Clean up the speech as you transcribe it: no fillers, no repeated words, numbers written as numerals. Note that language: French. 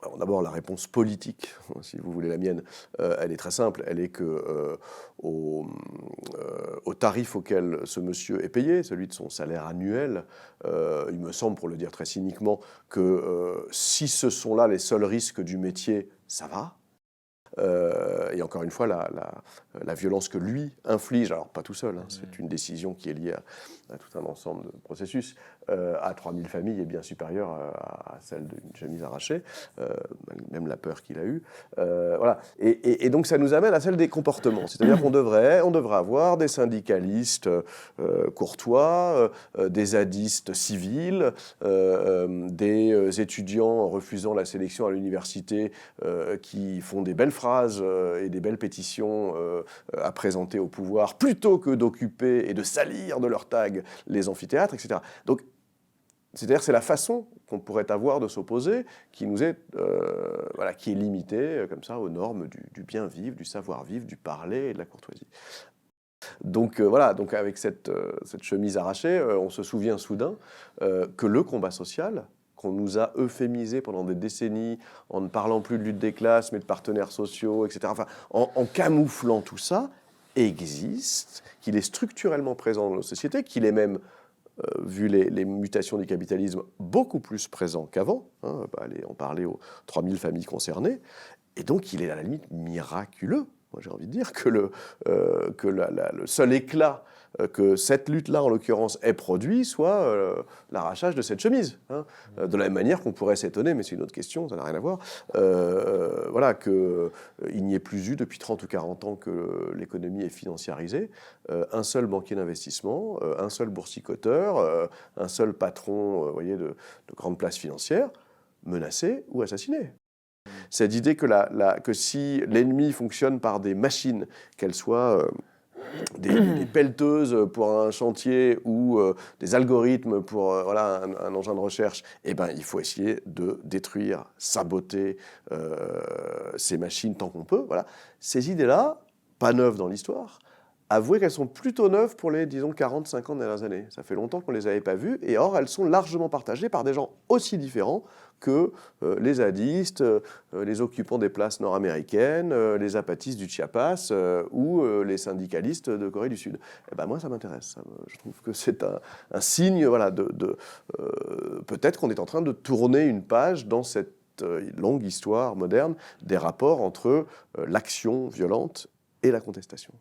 Alors d'abord, la réponse politique, si vous voulez la mienne, elle est très simple. Elle est que au tarif auquel ce monsieur est payé, celui de son salaire annuel, il me semble, pour le dire très cyniquement, que si ce sont là les seuls risques du métier, ça va. Et encore une fois, la violence que lui inflige, alors pas tout seul, hein, c'est une décision qui est liée à tout un ensemble de processus, à 3000 familles est bien supérieure à celle d'une chemise arrachée, même la peur qu'il a eue. Voilà. Et donc ça nous amène à celle des comportements, c'est-à-dire qu'on devrait avoir des syndicalistes courtois, des zadistes civils, des étudiants refusant la sélection à l'université qui font des belles phrases et des belles pétitions à présenter au pouvoir, plutôt que d'occuper et de salir de leur tag les amphithéâtres, etc. Donc, c'est-à-dire c'est la façon qu'on pourrait avoir de s'opposer qui nous est, voilà, qui est limitée comme ça aux normes du bien vivre, du savoir vivre, du parler et de la courtoisie. Donc voilà, donc avec cette chemise arrachée, on se souvient soudain que le combat social, qu'on nous a euphémisé pendant des décennies en ne parlant plus de lutte des classes, mais de partenaires sociaux, etc., enfin, en camouflant tout ça, existe, qu'il est structurellement présent dans nos sociétés, qu'il est même, vu les mutations du capitalisme, beaucoup plus présent qu'avant. Hein, bah, allez en parler aux 3000 familles concernées. Et donc, il est à la limite miraculeux, moi j'ai envie de dire, que le seul éclat que cette lutte-là, en l'occurrence, ait produit, soit l'arrachage de cette chemise. Hein. De la même manière qu'on pourrait s'étonner, mais c'est une autre question, ça n'a rien à voir, voilà, qu'il n'y ait plus eu depuis 30 ou 40 ans que l'économie est financiarisée, un seul banquier d'investissement, un seul boursicoteur, un seul patron voyez, de grandes places financières, menacé ou assassiné. Cette idée que si l'ennemi fonctionne par des machines, qu'elles soient des pelleteuses pour un chantier ou des algorithmes pour voilà, un engin de recherche, eh ben, il faut essayer de détruire, saboter ces machines tant qu'on peut. Voilà. Ces idées-là, pas neuves dans l'histoire, avouez qu'elles sont plutôt neuves pour les, disons, 40, 50 dernières années. Ça fait longtemps qu'on ne les avait pas vues, et or, elles sont largement partagées par des gens aussi différents que les zadistes, les occupants des places nord-américaines, les zapatistes du Chiapas ou les syndicalistes de Corée du Sud. Eh ben moi, ça m'intéresse. Je trouve que c'est un signe, voilà, peut-être qu'on est en train de tourner une page dans cette longue histoire moderne des rapports entre l'action violente et la contestation.